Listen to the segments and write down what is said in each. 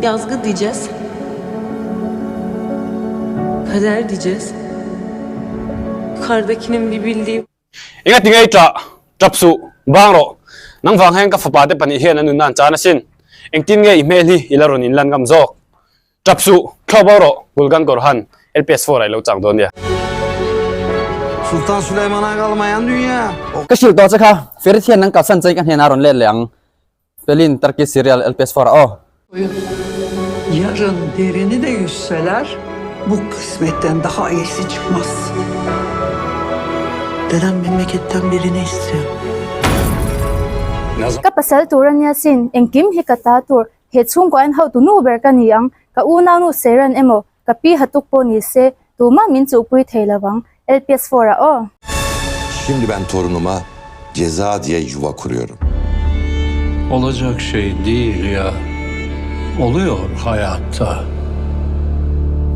Yazgı diyeceğiz. Kader diyeceğiz. Yukarıdakinin bir bildiği. Ingat tingay trapsu bangro nang wang heng ka fapate pani hian anu nan chana sin engtin nge email hi ilaron in lan gam jok trapsu khabaro bulgan korhan LPS 4 ai lo chang don ya Sultan Süleyman'a kalmayan dünya. Cái chiều đó chắc ha, phía thiên năng cả sân chơi cái hiện aron lên lẹng, Berlin Turkish serial LPS 4 oh. Yarın derini de yüzseler bu kısmetten daha iyisi çıkmaz. Dedem memleketten birini istiyor. Kapasal turan niya sin engkim hikata tur hechung ko an how to no ber kaniyang ka una no seran emo kapi hatuk po ni se tuma min chu pui theilawang LPS 4 o. Şimdi ben torunuma ceza diye yuva kuruyorum. Olacak şey değil ya. Oluyor hayatta.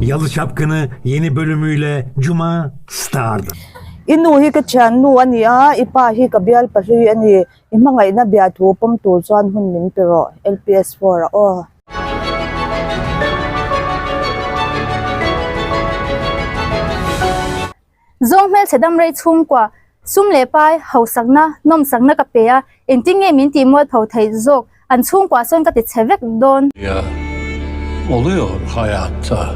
Yalı Çapkını yeni bölümüyle Cuma Star'da. Inu hi ka chan nu ania ipa hi ka bial pari ani imangai na bia thu pom tu chuan hun min pero LPS 4 o. Zong mel sedam rei chung kwa sum le pai hau sakna nom sakna ka pe a engting nge min ti mod phau thei zok an chung kwa son ka ti chevek don. Ya. Oluyor hayatta.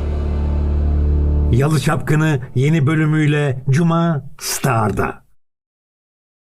Yalı Çapkını yeni bölümüyle Cuma Star'da.